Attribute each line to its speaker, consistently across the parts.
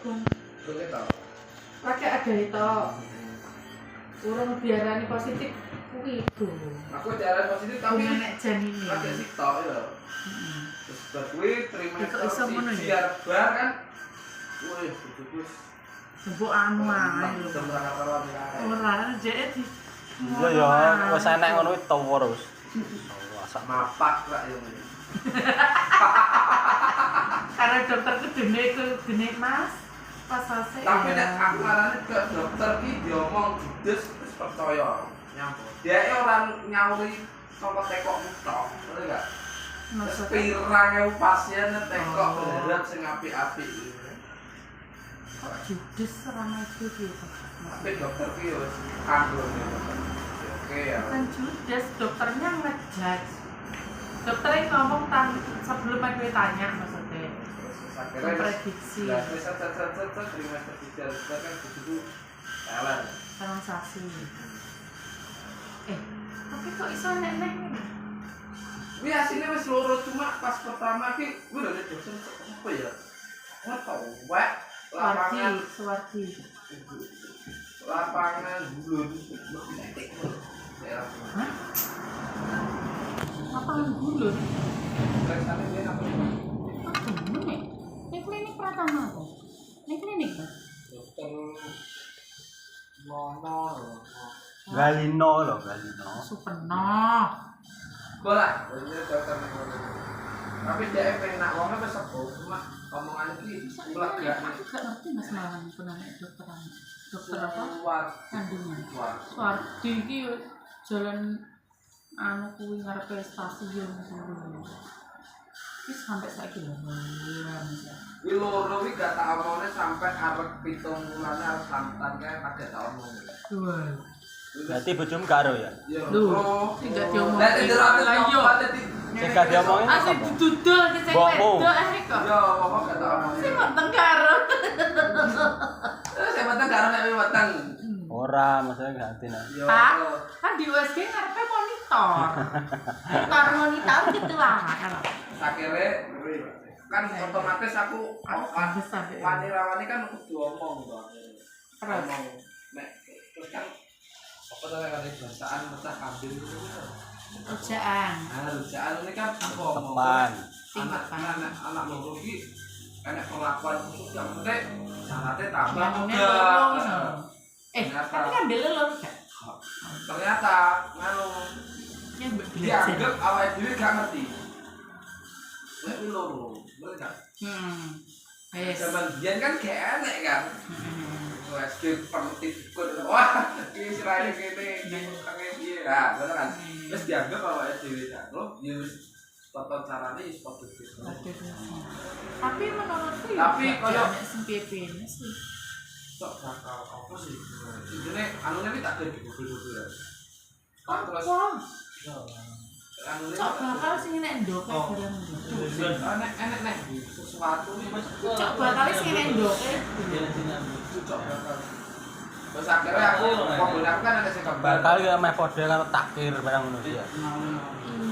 Speaker 1: dukung.
Speaker 2: Oke tau.
Speaker 1: Lagi ada itu. Urung biarani positif kuwi itu.
Speaker 2: Aku jalan positif tapi
Speaker 1: nek janine.
Speaker 2: lagi sih tau ya. Terus berkuwi trimester
Speaker 1: Iso ngono ya?
Speaker 2: biar bar kan. Wih, bagus.
Speaker 1: Mbok anu ae lho. Ora jek di.
Speaker 3: Iya ya, wis enek ngono kuwi tuwa terus.
Speaker 2: Sak mapak lah yo ngene.
Speaker 1: Karena dokter kedene iku gene Mas. Pas selesai.
Speaker 2: Tapi nek aku ngarani ke dokter ki diomong judes wis percaya. Nyambut. Dia orang nyauri saka tekok tok, ngerti enggak? Pirang pasien tekok berharap sing apik-apik.
Speaker 1: Kok judes serana itu gitu.
Speaker 2: Tapi dokter ki wis kanggo. Oke ya.
Speaker 1: Bukan judes, dokternya ngejudge. Dokternya ngomong sebelum aku tanya maksudnya.
Speaker 2: Akhirnya
Speaker 1: prediksi.
Speaker 2: Lah wis trimester 3 kan begitu jalan.
Speaker 1: Transaksi. Tapi kok iso nek-nek ngene?
Speaker 2: Wi asine wis loro cuma pas pertama ki udah ada dosen apa ya? Ora tau wae lapangan
Speaker 1: Suwardi.
Speaker 2: lapangan bulun. Ya.
Speaker 1: Hah? Lapangan bulun?
Speaker 2: Rasane dia apa?
Speaker 1: Apa nek? Nek klinik Pratama kok. Nek klinik kan?
Speaker 2: Dokter Mono.
Speaker 3: Galino lho, Galino.
Speaker 1: Supeno.
Speaker 2: Bola, ini dokter Mono. Tapi dia penak wong wis sepuh cuma omongan iki ulak gak.
Speaker 1: Aku gak ngerti Mas Malang iku namanya dokteran. Dokter apa? Kandungan. Suwardi iki jalan anu kuwi ngarepe stasiun kuwi. Wis sampai saiki lho.
Speaker 2: Kuwi loro iki gak tak omongne sampai arep 7 bulan arep santan kae pada tak omong.
Speaker 1: Wah.
Speaker 3: Berarti bojomu gak ero ya?
Speaker 1: Lho, sing gak diomongke.
Speaker 2: Lah nderape yo.
Speaker 3: Sing gak diomongin
Speaker 1: Asli
Speaker 3: apa?
Speaker 1: didudul ki sing
Speaker 3: Mbokmu.
Speaker 1: wedok kok.
Speaker 2: Yo, pokok gak tak omong.
Speaker 1: Sing weteng karo.
Speaker 2: Saya weteng karo nek weteng.
Speaker 3: Ora, maksudnya gak ngerti nek.
Speaker 2: Yo.
Speaker 1: Pak, kan di USG ngarepe monitor. Monitor gitu lah.
Speaker 2: Akhirnya kan otomatis aku wani kan kudu omong to. Omong nek terus kan apa namanya bahasaan mecah kambing itu
Speaker 1: Rujaan.
Speaker 2: nah rujaan ini kan aku omong anak loro iki enek perlakuan khusus yang penting syaratnya tambah enggak
Speaker 1: Tapi kan beli lho gak?
Speaker 2: ternyata nganu dianggap awake dhewe gak ngerti nek iki loro bener gak zaman biyen kan gak enek kan USG penting ikut wah ini sirahnya gini kangen dia nah bener kan terus dianggap awake dhewe kan lo ya tata carane wis padha gitu
Speaker 1: tapi menurutku
Speaker 2: tapi kaya
Speaker 1: sing PP sih
Speaker 2: sok bakal apa sih intine anune iki tak dadi Google ya terus anune
Speaker 1: sok bakal sing nek ndoke barang
Speaker 2: enek sesuatu iki
Speaker 1: cok bakal sing nek ndoke
Speaker 2: cocok bakal terus akhirnya aku mobil aku kan ada sing gambar
Speaker 3: Bakal ya meh padha karo takdir barang ngono ya.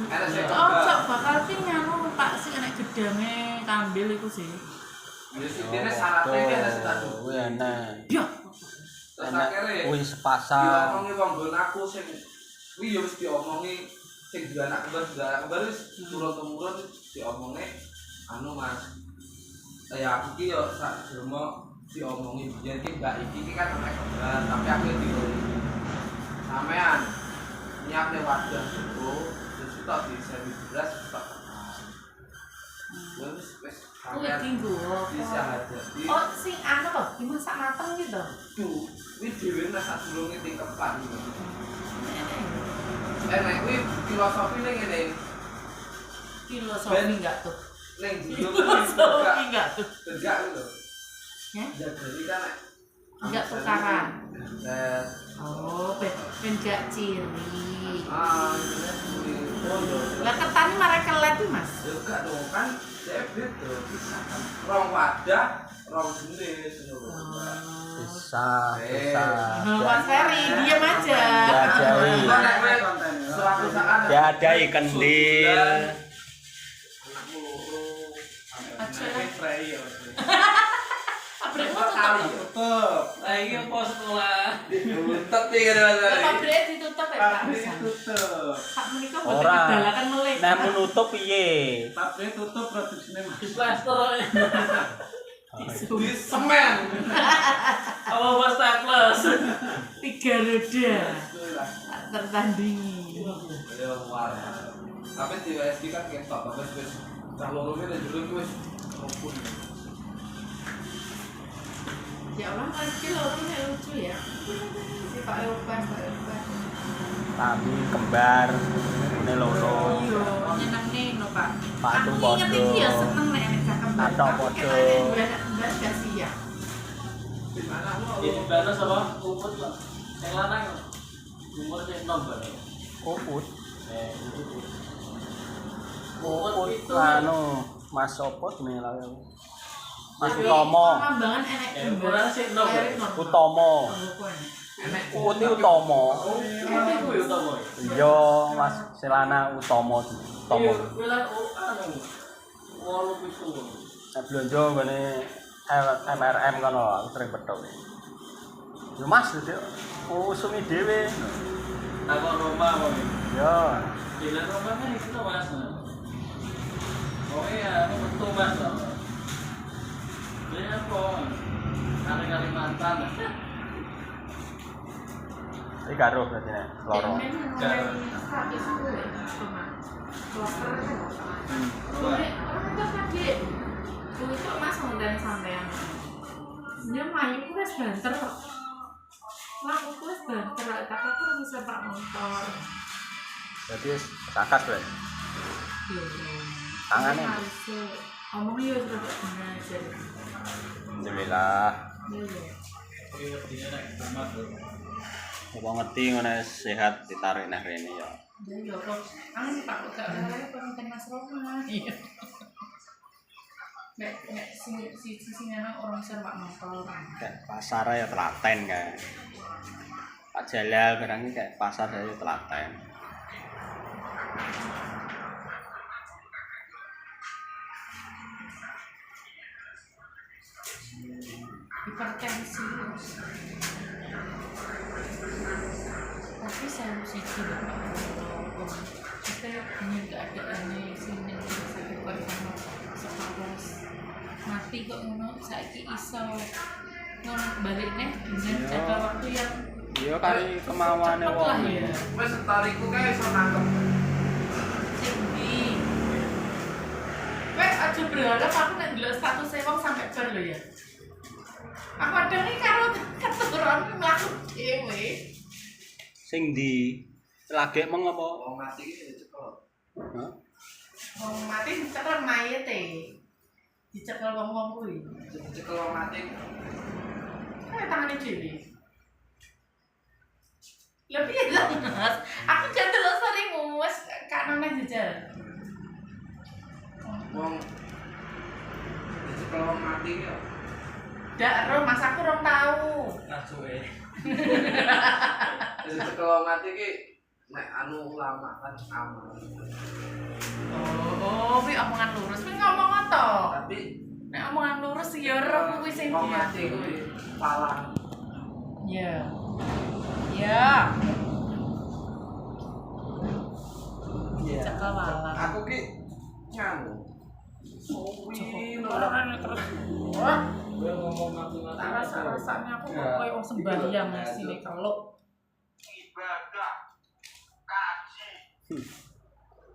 Speaker 2: ada sing
Speaker 1: cok bakal sing nyanu Pak sing nek gedange kambil iku sih
Speaker 2: ya sintine syaratnya iki ada sing tak
Speaker 3: Kuwi enek.
Speaker 1: ya
Speaker 2: terus akhirnya
Speaker 3: Kuwi sepasang.
Speaker 2: diomongi wong nggon aku sing kuwi ya wis diomongi sing dua anak kembar wis turun-temurun diomongi anu Mas ya aku ki yo sak dermo diomongi biyen ki Mbak iki kan anak kembar tapi aku diurus sampean nyiapne wadah itu terus tok di servis beras tok wis
Speaker 1: kuwi tinggu
Speaker 2: bisa ada
Speaker 1: oh sing anu lho dimasak mateng gitu
Speaker 2: tuh ini dhewe nek sadurunge tingkepan nek kuwi filosofine ngene
Speaker 1: filosofi enggak tuh
Speaker 2: ning jero
Speaker 1: filosofi enggak tuh
Speaker 2: tegak lho
Speaker 1: ya
Speaker 2: jadi kan
Speaker 1: enggak tukaran
Speaker 2: dan
Speaker 1: oh ben gak ciri
Speaker 2: oh yo
Speaker 1: lah ketani marek kelet iki Mas
Speaker 2: yo gak dong kan debit tuh bisa kan rong wadah rong jenis ngono
Speaker 3: Bisa.
Speaker 1: Mas Ferry diam aja
Speaker 2: suatu saat
Speaker 3: Diadai kendil.
Speaker 2: anakmu loro
Speaker 1: Aja.
Speaker 2: Frey ya
Speaker 1: apa pabrikmu
Speaker 2: kali
Speaker 1: tutup.
Speaker 2: tutup.
Speaker 4: Lah iki apa sekolah?
Speaker 2: Tutup iki Mas.
Speaker 1: Pabrik ditutup ya Pak.
Speaker 2: Pabrik tutup.
Speaker 1: Sak menika boten
Speaker 3: Ora.
Speaker 1: kedalakan melih.
Speaker 3: Nek menutup piye?
Speaker 2: Pabrik tutup produksine Mas.
Speaker 4: Di plaster.
Speaker 2: Di semen.
Speaker 4: Apa Mas Staples?
Speaker 1: 3 roda tertandingi.
Speaker 2: Ya warna. Tapi di USD kan ketok, bagus wis cah lorone nek jero wis opo.
Speaker 1: Ya Allah, lagi lorone lucu ya. Si Pak Eopan.
Speaker 3: Tapi kembar ini loro.
Speaker 1: Iya, nyenengne no Pak.
Speaker 3: Patu
Speaker 1: Aku inget
Speaker 3: podo.
Speaker 1: iki ya seneng nek enek cah kembar.
Speaker 3: Atok
Speaker 1: Aku
Speaker 3: podo.
Speaker 1: ketane mbak gak siap.
Speaker 2: Di mana
Speaker 4: Ini balas apa? Umput lah. Yang lanang. Umur sing enom bae.
Speaker 3: Uput.
Speaker 4: Umput.
Speaker 3: Uput
Speaker 4: itu.
Speaker 3: anu Mas Sopo jenenge lha. Mas
Speaker 1: Tapi
Speaker 3: Utomo.
Speaker 1: Pengembangan enek
Speaker 4: Ya, ukuran sih enom, Pak.
Speaker 3: Utomo.
Speaker 2: enek
Speaker 3: Uput iki Utomo.
Speaker 4: Tapi ku yo to, Boy.
Speaker 3: Iya, Mas Selana Utomo. Utomo.
Speaker 4: Wilan anu. 8 pitu.
Speaker 3: Nek blonjo ngene MRM kono aku sering petuk. Yo Mas, Dik. Usumi dhewe.
Speaker 4: Takon Roma apa iki?
Speaker 3: Yo.
Speaker 4: Gila Roma kan iki to, Mas. Oh iya, aku betul Mas. Ini apa? Kali-Kalimantan.
Speaker 3: Iki karo berarti nek loro.
Speaker 1: Itu Mas ngundang sampean. Dia main ku wis banter kok. Lah aku wis banter, tak aku bisa pak motor.
Speaker 3: Berarti wis sakas berarti. Tangane.
Speaker 1: Ngomong yo terus bener aja.
Speaker 3: Alhamdulillah.
Speaker 1: Iya.
Speaker 4: Iki wedine nek tamat lho.
Speaker 3: Apa ngerti ngono sehat ditarik nang rene ya.
Speaker 1: Ya kok tak gak oleh pengen Mas Roma. Iya. Nek sing ana orang serwak motor.
Speaker 3: Kayak pasar ya telaten kae. Pak Jalal barang iki kayak pasar ya telaten.
Speaker 1: Hipertensi. Tapi saya sih tidak kita ini keadaannya sini sakit kok sama separas mati kok ngono saiki iso ngono balik neh dengan jangka waktu yang
Speaker 3: Iya kari kemauane
Speaker 1: cepet
Speaker 3: wong.
Speaker 1: lah ya.
Speaker 2: wis setariku kae iso nangkep.
Speaker 1: Sindi. Weh aja berharap aku nek ndelok status wong sampai bar lho ya. Aku ada nih karo keturunan mlaku dhewe.
Speaker 3: Sing ndi? Lagi meng apa?
Speaker 2: Wong mati iki dicekel.
Speaker 3: Hah?
Speaker 1: Wong mati dicekel mayite. Dicekel wong-wong kuwi.
Speaker 2: Dicekel wong mati.
Speaker 1: Kayak tangane dhewe. Lha piye lho, Mas? Aku jan delok storymu wis kak nang jejal.
Speaker 2: Wong dicekel wong mati iki ya.
Speaker 1: Ndak ro, Mas aku rong tau.
Speaker 4: Kasuke.
Speaker 2: Dicekel wong mati iki nek anu ulama kan amal.
Speaker 1: Oh, kuwi omongan lurus. Kuwi ngomong to.
Speaker 2: Tapi
Speaker 1: Nek omongan lurus ya ro kuwi sing
Speaker 2: wong mati kuwi palang.
Speaker 1: Iya. Iya. Cekel walang.
Speaker 2: Aku ki nganu. Suwi
Speaker 1: Orang terus. Wah,
Speaker 4: Gue ngomong mati-mati.
Speaker 1: rasa-rasanya aku kok koyo wong sembahyang sini keluk.
Speaker 5: Ibadah, kaji,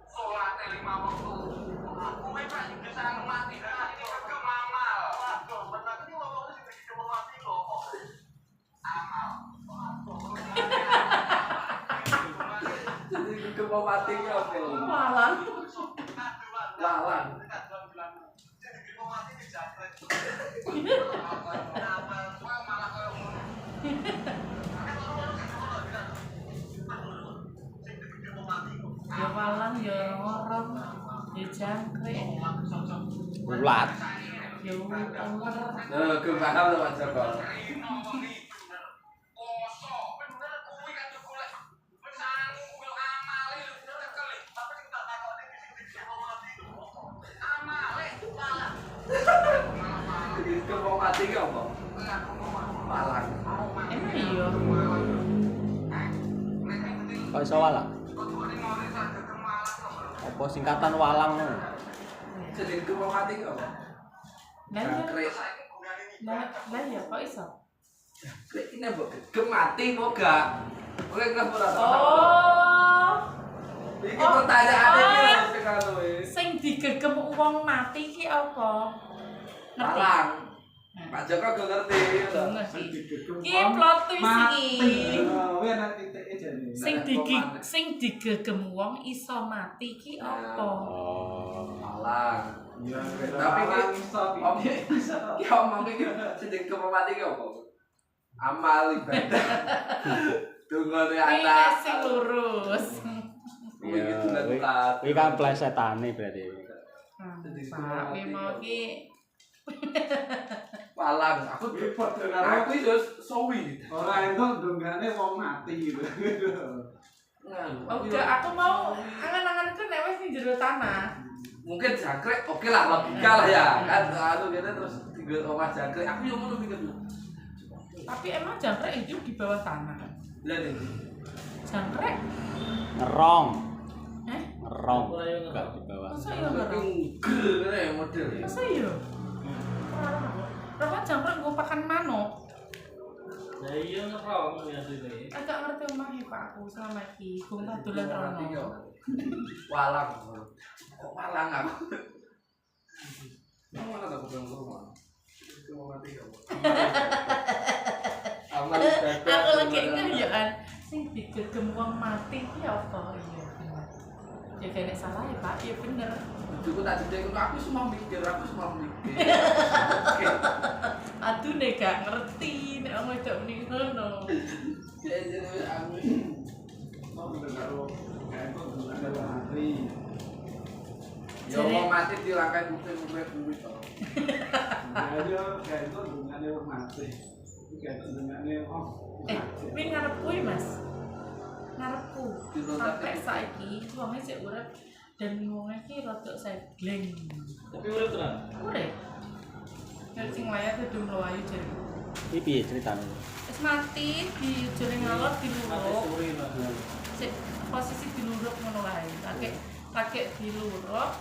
Speaker 5: sholat 5 waktu. Kowe pak bisa mati hati kagem amal. Waduh, bener iki ngomongnya sing dikira mati lho kok. Amal.
Speaker 2: Jadi ke mau mati ki opo?
Speaker 1: Walang.
Speaker 2: Lalang.
Speaker 5: Mati dijabret. Amal malah koyo ngono.
Speaker 1: Ya walang ya ngorong. Ya jangkrik.
Speaker 3: Ulat.
Speaker 1: Ya ular.
Speaker 2: Nah, ke paham lho Mas Joko. Jadi ke mau mati mati ki apa? Walang.
Speaker 1: Emang iya.
Speaker 3: Kok iso walang? Apa singkatan walang ngono?
Speaker 2: Jeneng kemau mati ki apa?
Speaker 1: Lah iya.
Speaker 2: Jangkrik.
Speaker 1: Lah iya kok iso?
Speaker 2: Jangkrik ini mbok gegem mati kok gak? Oke kenapa ora tau?
Speaker 1: Oh.
Speaker 2: Iki pertanyaane iki lho sing anu wis.
Speaker 1: Sing digegem wong mati ki apa? Ngerti?
Speaker 2: Walang. Pak Joko gak ngerti lho.
Speaker 1: Ngerti. Ki plot twist iki.
Speaker 4: Kowe ana titike jane.
Speaker 1: Sing digegem wong iso mati ki apa?
Speaker 3: Oh.
Speaker 2: Walang.
Speaker 4: Ya,
Speaker 2: Tapi ki
Speaker 4: iso
Speaker 2: ki omong iki jeneng kemau mati ki apa? Amal ibadah. Dungane
Speaker 1: Iki
Speaker 2: anak.
Speaker 1: sing lurus.
Speaker 3: Iya, kuwi kan plesetane berarti.
Speaker 1: Pak, memang ki
Speaker 2: Walang. Aku
Speaker 4: repot
Speaker 2: aku
Speaker 4: karo
Speaker 2: itu sowi.
Speaker 4: ora entuk donggane wong mati gitu.
Speaker 1: Oke, aku mau angan-anganku nek wis ning jero tanah.
Speaker 2: Mungkin jangkrik oke lah logika lah ya kan anu gitu terus tinggal omah jangkrik aku yang ngono pikir dulu.
Speaker 1: Tapi emang jangkrik hidup di bawah tanah.
Speaker 2: Lah nih
Speaker 1: Jangkrik?
Speaker 3: Ngerong.
Speaker 1: Ngerong
Speaker 3: Enggak di bawah.
Speaker 1: Masa iya ngerong?
Speaker 2: ngene model.
Speaker 1: Masa iya? Ora kan jangkrik nggo pakan manuk.
Speaker 4: Lah iya ngerong ya sini.
Speaker 1: Agak ngerti omah Pak aku selama iki. Gong tak dolan rono.
Speaker 2: Walang. Kok walang aku? Mana tak pulang rumah? Itu mau mati kok. Amal ibadah.
Speaker 1: Aku lagi ngayaan sing digegem wong mati ki apa? Iya bener. Ya kene salah ya Pak, ya bener.
Speaker 2: Cukup tak didek aku semua mikir.
Speaker 1: Aduh nek gak ngerti nek wong wedok muni ngono.
Speaker 2: Jadi aku
Speaker 4: Oh, bener karo kayak kok donggane wong mati.
Speaker 2: ya mau mati dilangkai kuwi to.
Speaker 4: Ayo kayak kok donggane wong mati. Kayak donggane wong
Speaker 1: Kuwi ngarepku ya, Mas. Ngarepku. Sampai saiki wong sik urip dan wong iki rada segleng.
Speaker 4: tapi urip tenan.
Speaker 1: Urip. Nek sing layar kudu mlayu jare.
Speaker 3: Iki piye ceritane?
Speaker 1: Wis mati di jare ngalor diluruk.
Speaker 4: Sore Mas.
Speaker 1: Sik posisi diluruk ngono wae. Lagi diluruk.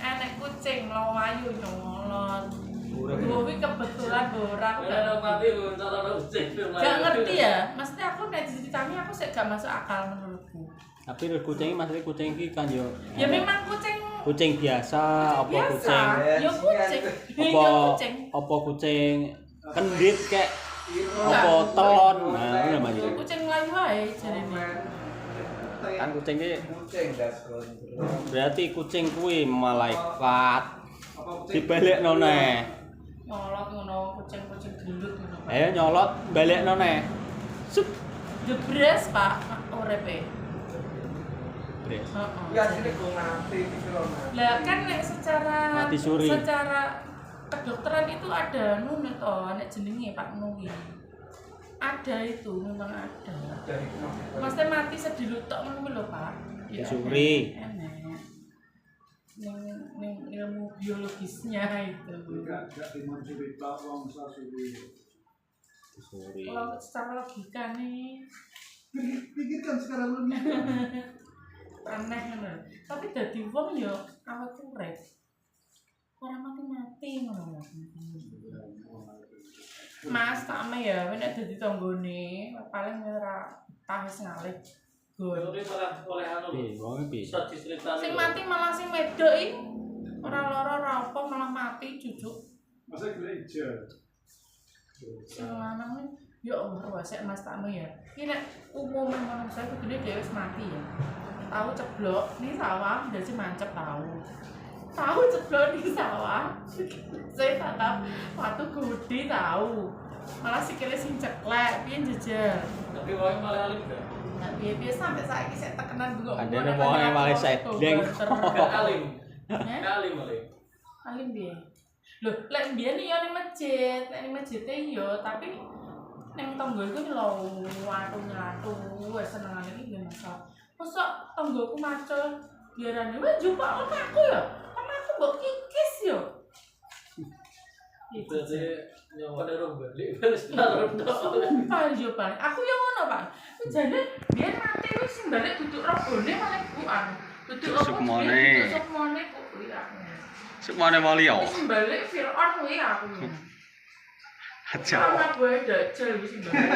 Speaker 1: Enek kucing mlayu nyolot. Kuwi kebetulan orang
Speaker 4: Mati untuk cek.
Speaker 1: gak ngerti ya. Maksudnya aku nek diceritani aku sik gak masuk akal menurutku.
Speaker 3: Tapi kucing maksudnya kucing iki kan yo.
Speaker 1: Ya memang kucing
Speaker 3: Kucing biasa apa
Speaker 1: biasa.
Speaker 3: kucing?
Speaker 1: Ya kucing.
Speaker 3: Apa
Speaker 1: Ya kucing.
Speaker 3: apa kucing kendit kek apa telon. Nah, ngono namanya.
Speaker 1: Kucing mlayu wae jarene.
Speaker 3: Kan kucing iki
Speaker 2: Kucing daskon.
Speaker 3: berarti kucing kuwi malaikat.
Speaker 4: Apa
Speaker 3: Dibalekno neh.
Speaker 1: Nyolot ngono kucing-kucing gelut ngono.
Speaker 3: Ayo nyolot balekno neh. Sup.
Speaker 1: Jebres Pak urepe.
Speaker 3: Bres.
Speaker 1: Heeh.
Speaker 2: Ya sini kok mati pikir ono.
Speaker 1: Lah kan nek secara
Speaker 3: Mati suri.
Speaker 1: secara kedokteran itu ada nuno to, nek jenenge Pak Nuwi. Ada itu, memang ada.
Speaker 2: Dari
Speaker 1: Maksudnya mati sedilutok ngono lho, Pak. Ya,
Speaker 3: Disuri.
Speaker 1: enak. Ning ilmu biologisnya itu.
Speaker 4: Enggak timun cerita wong sasuri.
Speaker 3: Suri.
Speaker 1: Kalau secara logika nih
Speaker 4: Pikirkan sekarang lebih.
Speaker 1: aneh ngono. Tapi dadi wong ya awet urip. Ora mati-mati ngono. Mas takme ya, nek dadi tanggane paling ora tahis ngalih.
Speaker 4: Tapi malah oleh anu.
Speaker 3: Piye, wong piye?
Speaker 4: Bisa diceritani.
Speaker 1: Sing mati malah sing wedok iki ora lara ora apa malah mati jujuk.
Speaker 4: Masa gereja.
Speaker 1: Sing lanang ya Allah wasik Mas takme ya. Iki nek umum manusia kudune dhewe wis mati ya. Tahu ceblok ning sawah dadi mancep tahu. Tahu ceblok ning sawah. Saya tatap waktu gede tahu. Malah sikile sing ceklek piye jejer.
Speaker 4: Tapi wae malah alim gak?
Speaker 1: Nah, piye sampai saiki saya tekenan bunga.
Speaker 3: Adene wong yang malah sedeng.
Speaker 4: Gak alim.
Speaker 1: Eh?
Speaker 4: Gak alim alim.
Speaker 1: Alim piye? Loh, lek mbiyen ya ning masjid, nek ning masjid yo, tapi ning tangga iku lho watu-nyatu, wis senengane iki nggih masalah. Mosok tanggaku macul diarani, "Wah, jumpa omahku ya. Omahku mbok kikis yo."
Speaker 4: Berarti Nyawane rong balik wis larut tok.
Speaker 1: Sumpah yo Pak. Aku yo ngono Pak. Jane biyen mati wis sing balik duduk robone malah bukan. Duduk
Speaker 3: Sukmone.
Speaker 1: Sukmone kok kuwi aku.
Speaker 3: Sukmane wali yo.
Speaker 1: Wis balik Fir'aun kuwi aku.
Speaker 3: Aja.
Speaker 1: Sama gue dajal wis balik.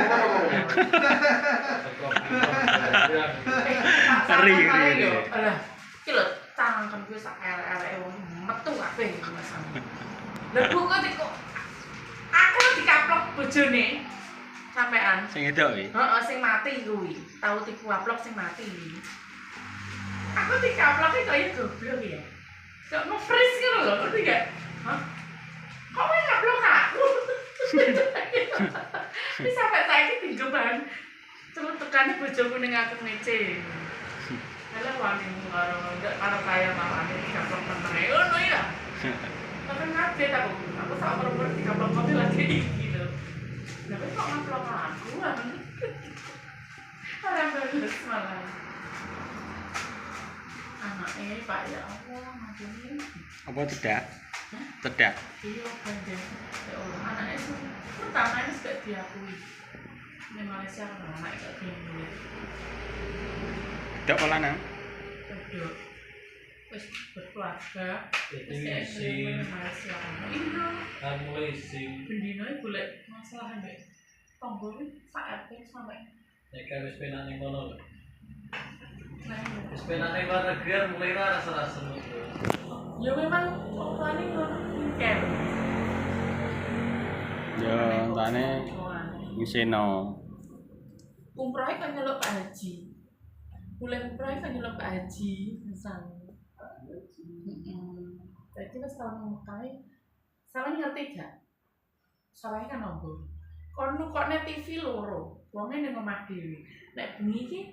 Speaker 3: Ngeri.
Speaker 1: Alah, iki lho cangkem kuwi sak elek-eleke wong metu kabeh masane. Lah Bu kok aku dikaplok bojone sampean.
Speaker 3: Sing edok iki.
Speaker 1: Heeh, sing mati kuwi. Tau dikuaplok sing mati. Aku dikaplok kaya goblok ya. Kok nge-freeze gitu loh, ngerti gak? Hah? Kok kowe ngaplok aku? Ini sampai saiki tinggeban. Celutukane bojoku ning aku ngece. Alah wani karo kaya mamane dikaplok meneng. Ngono ya. Tapi ngaget aku sak perempuan dikaplok mobil lagi iki lho. Tapi kok ngaplok aku? Orang bagus malah. Anaknya Pak ya Allah, macamnya.
Speaker 3: Apa cedak? Cedak.
Speaker 1: Iya bandel. Ya Allah, anaknya itu pertama ini sudah diakui. Di Malaysia kan anak itu diakui.
Speaker 3: Dak pola nang.
Speaker 1: Betul. Terus berkeluarga. Terus
Speaker 4: Jadi
Speaker 1: kayak
Speaker 4: sing
Speaker 1: di Malaysia. Iya.
Speaker 4: kan mulai sing
Speaker 1: Bendino itu boleh masalah ambek tonggo ini saat itu sampai.
Speaker 4: nek wis penak ning kono lho.
Speaker 1: Nah,
Speaker 4: Wis penak ning luar negeri mulai rasa-rasa ngono.
Speaker 1: ya memang orang ini kan.
Speaker 3: Yo entane ngiseno.
Speaker 1: Umrohnya kan nyelok Pak Haji. Bulan umrohnya kan nyelok Pak Haji misalnya. Jadi pas tahun Mekah, salah ngerti gak? Salahnya kan nombor. Kono kok TV loro, wongnya ning omah dhewe. Nek bengi iki